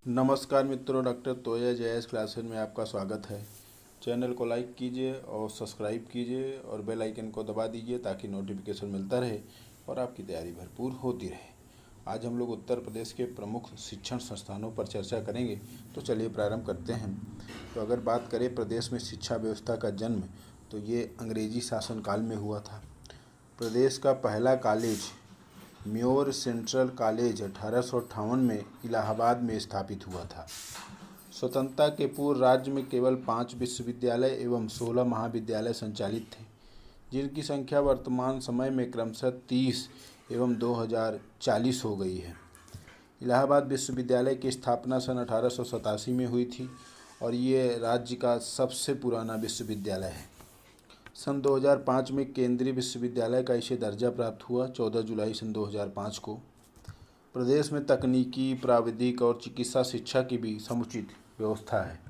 नमस्कार मित्रों, doctor तोया Jayesh classes में आपका स्वागत है। चैनल को लाइक कीजिए और सब्सक्राइब कीजिए और बेल आइकन को दबा दीजिए ताकि नोटिफिकेशन मिलता रहे और आपकी तैयारी भरपूर होती रहे। आज हम लोग उत्तर प्रदेश के प्रमुख शिक्षण संस्थानों पर चर्चा करेंगे, तो चलिए प्रारंभ करते हैं। तो अगर बात करें प्रदेश में शिक्षा व्यवस्था का जन्म, तो ये अंग्रेजी शासनकाल में हुआ था। प्रदेश का पहला कॉलेज म्योर सेंट्रल कॉलेज 1858 में इलाहाबाद में स्थापित हुआ था। स्वतंत्रता के पूर्व राज्य में केवल 5 विश्वविद्यालय एवं 16 महाविद्यालय संचालित थे, जिनकी संख्या वर्तमान समय में क्रमशः 30 एवं 2040 हो गई है। इलाहाबाद विश्वविद्यालय की स्थापना सन 1887 में हुई थी और ये राज्य का सबसे पुराना विश्वविद्यालय है। सन 2005 में केंद्रीय विश्वविद्यालय का इसे दर्जा प्राप्त हुआ। 14 जुलाई सन 2005 को प्रदेश में तकनीकी, प्राविधिक और चिकित्सा शिक्षा की भी समुचित व्यवस्था है।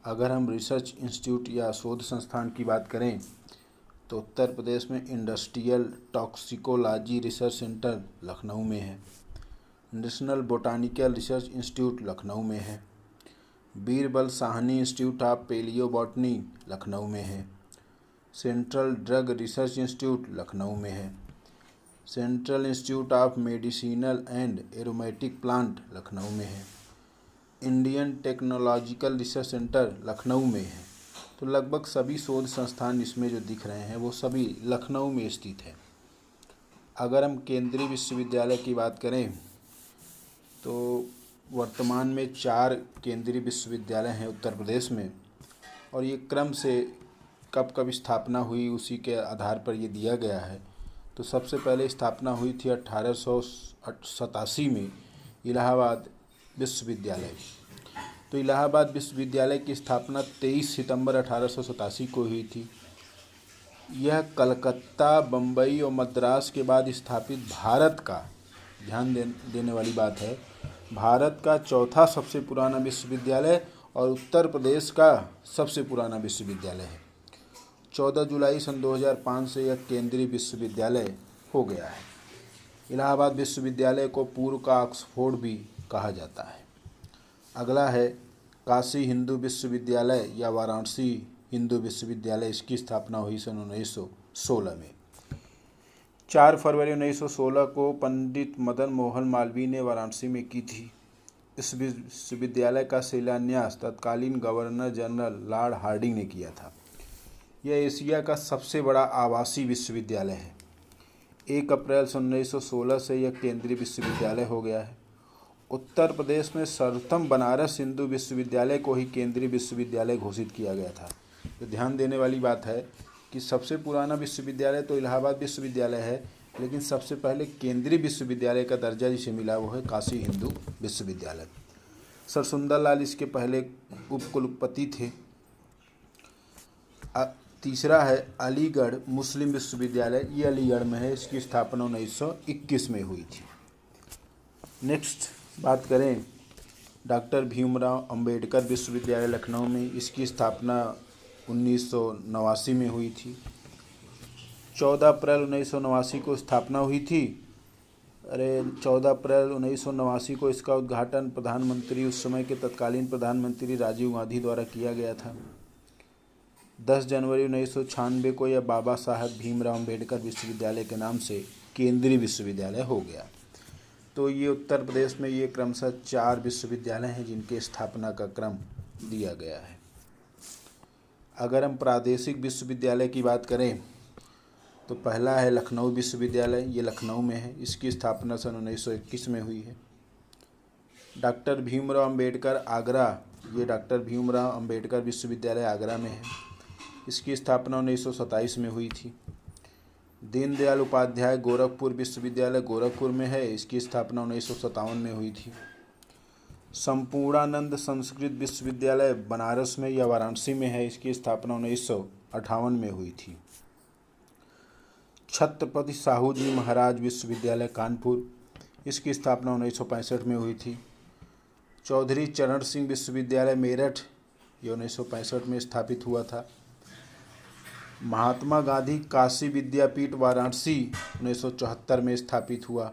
अगर हम रिसर्च इंस्टीट्यूट या शोध संस्थान की बात करें, तो उत्तर प्रदेश में industrial toxicology research centre Lucknow में है। National botanical research institute Lucknow में है। Birbal Sahni institute of palaeobotany Lucknow में है। Central drug research institute Lucknow में है। Central institute of medicinal and aromatic plant Lucknow में है। Indian technological research centre Lucknow में है। तो लगभग सभी शोध संस्थान इसमें जो दिख रहे हैं वो सभी लखनऊ में स्थित है। अगर हम केंद्रीय विश्वविद्यालय की बात करें, तो वर्तमान में 4 केंद्रीय विश्वविद्यालय हैं उत्तर प्रदेश में, और ये क्रम से कब कब स्थापना हुई उसी के आधार पर ये दिया गया है। तो सबसे पहले स्थापना हुई थी 1887 में इलाहाबाद विश्वविद्यालय। तो इलाहाबाद विश्वविद्यालय की स्थापना 23 सितंबर 1887 को हुई थी। यह कलकत्ता, बम्बई और मद्रास के बाद स्थापित भारत का, ध्यान देने वाली बात है, भारत का चौथा सबसे पुराना विश्वविद्यालय और उत्तर प्रदेश का सबसे पुराना विश्वविद्यालय है। 14 जुलाई सन 2005 से यह केंद्रीय विश्वविद्यालय हो गया है। इलाहाबाद विश्वविद्यालय को पूर्व का ऑक्सफोर्ड भी कहा जाता है। अगला है काशी हिंदू विश्वविद्यालय या वाराणसी हिंदू विश्वविद्यालय। इसकी स्थापना हुई सन 1916 में। 4 फरवरी 1916 को पंडित मदन मोहन मालवीय ने वाराणसी में की थी। इस विश्वविद्यालय का शिलान्यास तत्कालीन गवर्नर जनरल लॉर्ड हार्डिंग ने किया था। यह एशिया का सबसे बड़ा आवासीय विश्वविद्यालय है। 1 अप्रैल 1916 से यह केंद्रीय विश्वविद्यालय हो गया है। उत्तर प्रदेश में सर्वप्रथम बनारस हिंदू विश्वविद्यालय को ही केंद्रीय विश्वविद्यालय घोषित किया गया था। तो ध्यान देने वाली बात है कि सबसे पुराना विश्वविद्यालय तो इलाहाबाद विश्वविद्यालय है, लेकिन सबसे पहले केंद्रीय विश्वविद्यालय का दर्जा जिसे मिला वो है काशी हिंदू विश्वविद्यालय। सर सुंदरलाल इसके पहले उपकुलपति थे। तीसरा है अलीगढ़ मुस्लिम विश्वविद्यालय। ये अलीगढ़ में है। इसकी स्थापना 1921 में हुई थी। नेक्स्ट बात करें डॉक्टर भीमराव अंबेडकर विश्वविद्यालय लखनऊ में। इसकी स्थापना 1989 में हुई थी। 14 अप्रैल 1989 को स्थापना हुई थी। 14 अप्रैल 1989 को इसका उद्घाटन प्रधानमंत्री, उस समय के तत्कालीन प्रधानमंत्री राजीव गांधी द्वारा किया गया था। 10 जनवरी 1996 को यह बाबा साहब भीमराव अंबेडकर विश्वविद्यालय के नाम से केंद्रीय विश्वविद्यालय हो गया। तो ये उत्तर प्रदेश में ये क्रमशः 4 विश्वविद्यालय हैं जिनके स्थापना का क्रम दिया गया है। अगर हम प्रादेशिक विश्वविद्यालय की बात करें, तो पहला है लखनऊ विश्वविद्यालय। ये लखनऊ में है। इसकी स्थापना सन 1921 में हुई है। डॉक्टर भीमराव अंबेडकर आगरा, ये डॉक्टर भीमराव अंबेडकर विश्वविद्यालय आगरा में है। इसकी स्थापना 1927 में हुई थी। दीनदयाल उपाध्याय गोरखपुर विश्वविद्यालय गोरखपुर में है। इसकी स्थापना 1957 में हुई थी। संपूर्णानंद संस्कृत विश्वविद्यालय बनारस में या वाराणसी में है। इसकी स्थापना 1958 में हुई थी। छत्रपति साहू जी महाराज विश्वविद्यालय कानपुर, इसकी स्थापना 1965 में हुई थी। चौधरी चरण सिंह विश्वविद्यालय मेरठ, ये 1965 में स्थापित हुआ था। महात्मा गांधी काशी विद्यापीठ वाराणसी 1974 में स्थापित हुआ।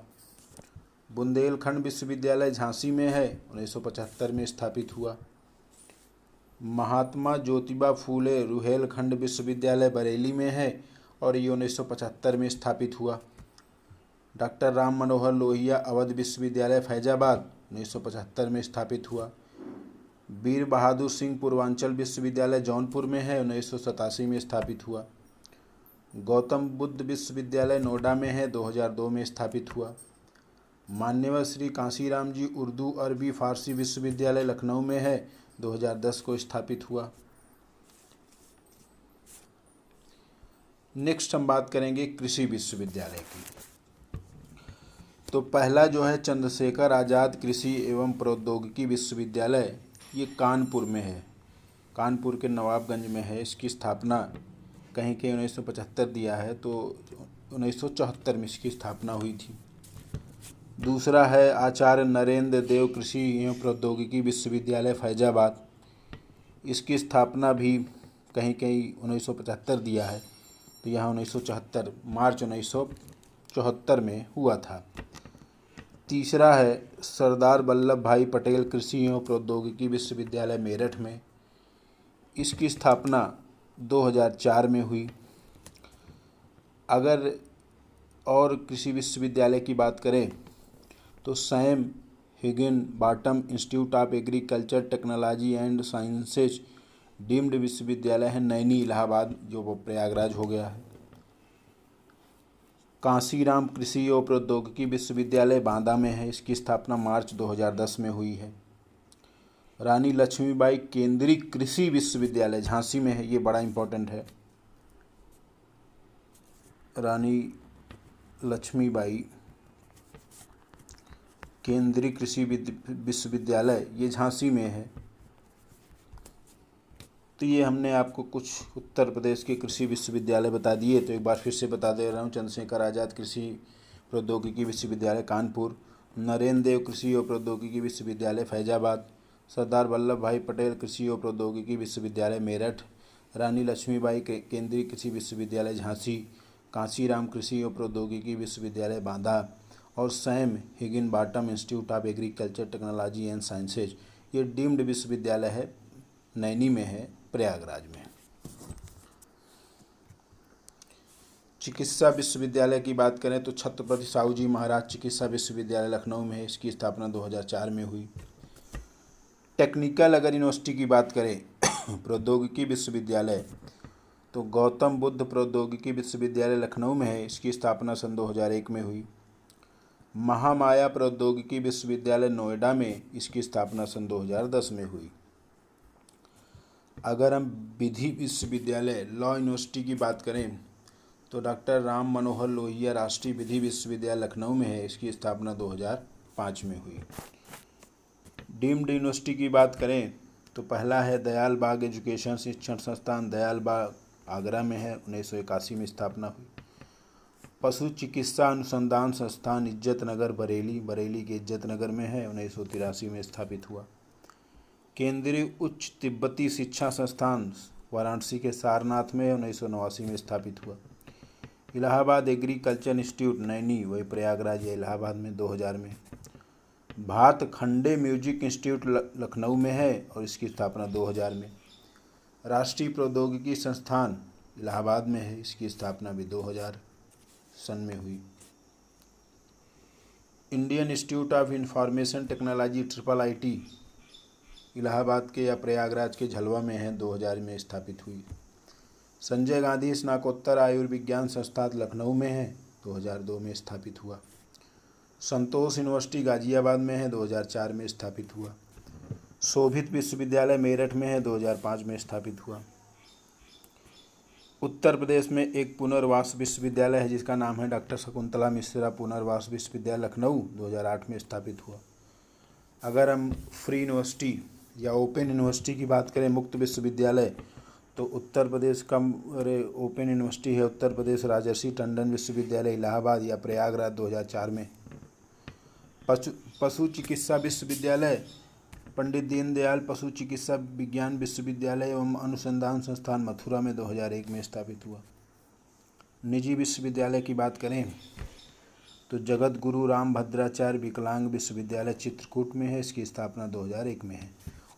बुंदेलखंड विश्वविद्यालय झांसी में है, 1975 में स्थापित हुआ। महात्मा ज्योतिबा फूले रुहेलखंड विश्वविद्यालय बरेली में है और ये 1975 में स्थापित हुआ। डॉक्टर राम मनोहर लोहिया अवध विश्वविद्यालय फैजाबाद, 1975 में स्थापित हुआ। वीर बहादुर सिंह पूर्वांचल विश्वविद्यालय जौनपुर में है, 1987 में स्थापित हुआ। गौतम बुद्ध विश्वविद्यालय नोएडा में है, 2002 में स्थापित हुआ। मान्यवर श्री कांसीराम जी उर्दू अरबी फारसी विश्वविद्यालय लखनऊ में है, 2010 को स्थापित हुआ। नेक्स्ट हम बात करेंगे कृषि विश्वविद्यालय की। तो पहला जो है चंद्रशेखर आज़ाद कृषि एवं प्रौद्योगिकी विश्वविद्यालय, ये कानपुर में है, कानपुर के नवाबगंज में है। इसकी स्थापना कहीं के 1975 दिया है, तो 1974 में इसकी स्थापना हुई थी। दूसरा है आचार्य नरेंद्र देव कृषि एवं प्रौद्योगिकी विश्वविद्यालय फैजाबाद। इसकी स्थापना भी कहीं कहीं 1975 दिया है, तो यहाँ 1974 मार्च 1974 में हुआ था। तीसरा है सरदार वल्लभ भाई पटेल कृषि एवं प्रौद्योगिकी विश्वविद्यालय मेरठ में। इसकी स्थापना 2004 में हुई। अगर और कृषि विश्वविद्यालय की बात करें तो Sam Higginbottom institute of agriculture technology and sciences deemed विश्वविद्यालय है नैनी इलाहाबाद, जो वो प्रयागराज हो गया है। कांसीराम कृषि और प्रौद्योगिकी विश्वविद्यालय बांदा में है। इसकी स्थापना मार्च 2010 में हुई है। रानी लक्ष्मीबाई केंद्रीय कृषि विश्वविद्यालय झांसी में है, ये बड़ा इम्पोर्टेंट है। रानी लक्ष्मीबाई केंद्रीय कृषि विश्वविद्यालय ये झांसी में है। तो ये हमने आपको कुछ उत्तर प्रदेश के कृषि विश्वविद्यालय बता दिए। तो एक बार फिर से बता दे रहा हूँ। चंद्रशेखर आज़ाद कृषि प्रौद्योगिकी विश्वविद्यालय कानपुर, नरेंद्र देव कृषि और प्रौद्योगिकी विश्वविद्यालय फैजाबाद, सरदार वल्लभ भाई पटेल कृषि और प्रौद्योगिकी विश्वविद्यालय मेरठ, रानी लक्ष्मीबाई केंद्रीय कृषि विश्वविद्यालय झांसी, कांसीराम कृषि और प्रौद्योगिकी विश्वविद्यालय बांदा और Sam Higginbottom institute of agriculture technology and sciences, ये डीम्ड विश्वविद्यालय है, नैनी में है, प्रयागराज में। चिकित्सा विश्वविद्यालय की बात करें तो छत्रपति साहू जी महाराज चिकित्सा विश्वविद्यालय लखनऊ में है। इसकी स्थापना 2004 में हुई। टेक्निकल अगर यूनिवर्सिटी की बात करें प्रौद्योगिकी विश्वविद्यालय, तो गौतम बुद्ध प्रौद्योगिकी विश्वविद्यालय लखनऊ में है। इसकी स्थापना सन 2001 में हुई। महामाया प्रौद्योगिकी विश्वविद्यालय नोएडा में, इसकी स्थापना सन 2010 में हुई। अगर हम विधि विश्वविद्यालय लॉ यूनिवर्सिटी की बात करें तो डॉक्टर राम मनोहर लोहिया राष्ट्रीय विधि विश्वविद्यालय लखनऊ में है। इसकी स्थापना 2005 में हुई। डीम्ड यूनिवर्सिटी की बात करें तो पहला है दयाल बाग एजुकेशन शिक्षण संस्थान, दयाल बाग आगरा में है, 1981 में स्थापना हुई। पशु चिकित्सा अनुसंधान संस्थान इज्जत नगर बरेली, बरेली के इज्जत नगर में है, 1983 में स्थापित हुआ। केंद्रीय उच्च तिब्बती शिक्षा संस्थान वाराणसी के सारनाथ में 1989 में स्थापित हुआ। इलाहाबाद एग्रीकल्चर इंस्टीट्यूट नैनी, वही प्रयागराज या इलाहाबाद में, 2000 में। भातखंडे म्यूजिक इंस्टीट्यूट लखनऊ में है और इसकी स्थापना 2000 में। राष्ट्रीय प्रौद्योगिकी संस्थान इलाहाबाद में है। इसकी स्थापना भी 2000 सन में हुई। Indian institute of information technology IIIT Allahabad के या प्रयागराज के झलवा में है, 2000 में स्थापित हुई। संजय गांधी स्नातकोत्तर आयुर्विज्ञान संस्थान लखनऊ में है, 2002 में स्थापित हुआ। संतोष यूनिवर्सिटी गाजियाबाद में है, 2004 में स्थापित हुआ। शोभित विश्वविद्यालय मेरठ में है, 2005 में स्थापित हुआ। उत्तर प्रदेश में एक पुनर्वास विश्वविद्यालय है जिसका नाम है डॉक्टर शकुंतला मिश्रा पुनर्वास विश्वविद्यालय लखनऊ, 2008 में स्थापित हुआ। अगर हम फ्री यूनिवर्सिटी या ओपन यूनिवर्सिटी की बात करें, मुक्त विश्वविद्यालय, तो उत्तर प्रदेश का ओपन यूनिवर्सिटी है उत्तर प्रदेश राजर्षि टंडन विश्वविद्यालय इलाहाबाद या प्रयागराज, 2004 में। पशु चिकित्सा विश्वविद्यालय पंडित दीनदयाल पशु चिकित्सा विज्ञान विश्वविद्यालय एवं अनुसंधान संस्थान मथुरा में 2001 में स्थापित हुआ। निजी विश्वविद्यालय की बात करें तो जगत गुरु रामभद्राचार्य विकलांग विश्वविद्यालय चित्रकूट में है, इसकी स्थापना 2001 में है।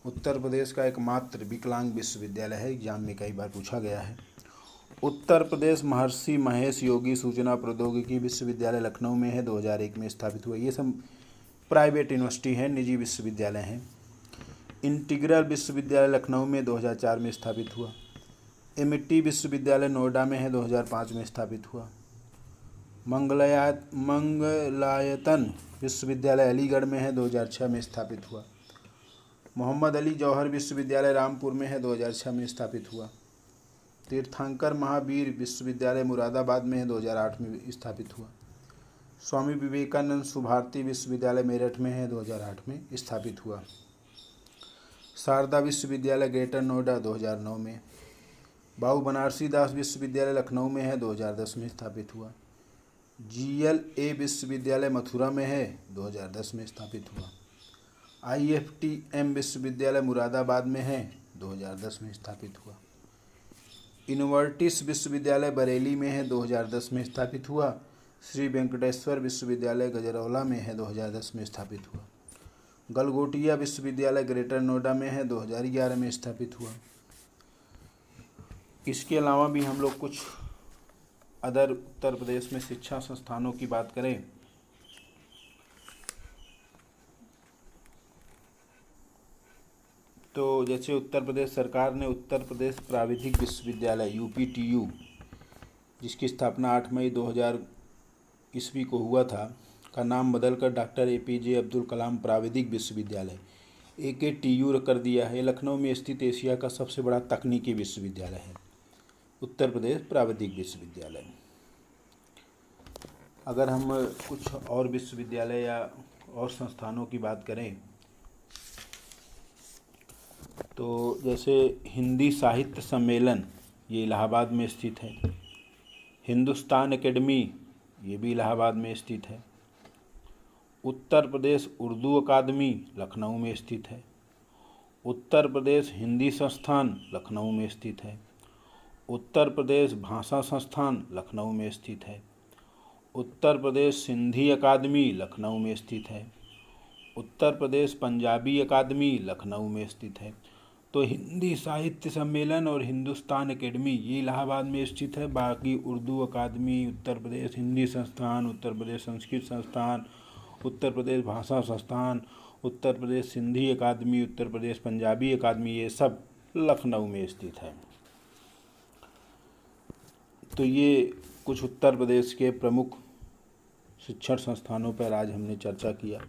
उत्तर प्रदेश का एकमात्र विकलांग विश्वविद्यालय है, एग्जाम में कई बार पूछा गया है। उत्तर प्रदेश महर्षि महेश योगी सूचना प्रौद्योगिकी विश्वविद्यालय लखनऊ में है, 2001 में स्थापित हुआ। ये सब प्राइवेट यूनिवर्सिटी है, निजी विश्वविद्यालय हैं। इंटीग्रल विश्वविद्यालय लखनऊ में 2004 में स्थापित हुआ। एमिटी विश्वविद्यालय नोएडा में है, 2005 में स्थापित हुआ। मंगलायतन विश्वविद्यालय अलीगढ़ में है, 2006 में स्थापित हुआ। मोहम्मद अली जौहर विश्वविद्यालय रामपुर में है, 2006 में स्थापित हुआ। तीर्थंकर महावीर विश्वविद्यालय मुरादाबाद में है, 2008 में स्थापित हुआ। स्वामी विवेकानंद सुभारती विश्वविद्यालय मेरठ में है, 2008 में स्थापित हुआ। शारदा विश्वविद्यालय ग्रेटर नोएडा 2009 में। बाबू बनारसी दास विश्वविद्यालय लखनऊ में है, 2010 में स्थापित हुआ। GLA विश्वविद्यालय मथुरा में है, 2010 में स्थापित हुआ। IFTM विश्वविद्यालय मुरादाबाद में है, 2010 में स्थापित हुआ। इनवर्टिस विश्वविद्यालय बरेली में है, 2010 में स्थापित हुआ। श्री वेंकटेश्वर विश्वविद्यालय गजरौला में है, 2010 में स्थापित हुआ। गलगोटिया विश्वविद्यालय ग्रेटर नोएडा में है, 2011 में स्थापित हुआ। इसके अलावा भी हम लोग कुछ अदर उत्तर प्रदेश में शिक्षा संस्थानों की बात करें तो जैसे उत्तर प्रदेश सरकार ने उत्तर प्रदेश प्राविधिक विश्वविद्यालय UPTU, जिसकी स्थापना 8 मई 2000 ईस्वी को हुआ था, का नाम बदलकर डॉक्टर APJ अब्दुल कलाम प्राविधिक विश्वविद्यालय AKTU कर दिया है। लखनऊ में स्थित एशिया का सबसे बड़ा तकनीकी विश्वविद्यालय है, उत्तर प्रदेश प्राविधिक विश्वविद्यालय। अगर हम कुछ और विश्वविद्यालय या और संस्थानों की बात करें तो जैसे हिंदी साहित्य सम्मेलन, ये इलाहाबाद में स्थित है। हिंदुस्तान एकेडमी, ये भी इलाहाबाद में स्थित है। उत्तर प्रदेश उर्दू अकादमी लखनऊ में स्थित है। उत्तर प्रदेश हिंदी संस्थान लखनऊ में स्थित है। उत्तर प्रदेश भाषा संस्थान लखनऊ में स्थित है। उत्तर प्रदेश सिंधी अकादमी लखनऊ में स्थित है। उत्तर प्रदेश पंजाबी अकादमी लखनऊ में स्थित है। तो हिंदी साहित्य सम्मेलन और हिंदुस्तान एकेडमी ये इलाहाबाद में स्थित है। बाकी उर्दू अकादमी, उत्तर प्रदेश हिंदी संस्थान, उत्तर प्रदेश संस्कृत संस्थान, उत्तर प्रदेश भाषा संस्थान, उत्तर प्रदेश सिंधी अकादमी, उत्तर प्रदेश पंजाबी अकादमी, ये सब लखनऊ में स्थित है। तो ये कुछ उत्तर प्रदेश के प्रमुख शिक्षण संस्थानों पर आज हमने चर्चा किया।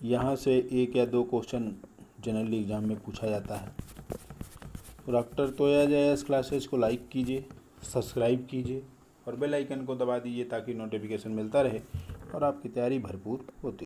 यहाँ से 1 या 2 क्वेश्चन जनरली एग्जाम में पूछा जाता है। डॉक्टर तोया JS क्लासेस को लाइक कीजिए, सब्सक्राइब कीजिए और बेल आइकन को दबा दीजिए ताकि नोटिफिकेशन मिलता रहे और आपकी तैयारी भरपूर होती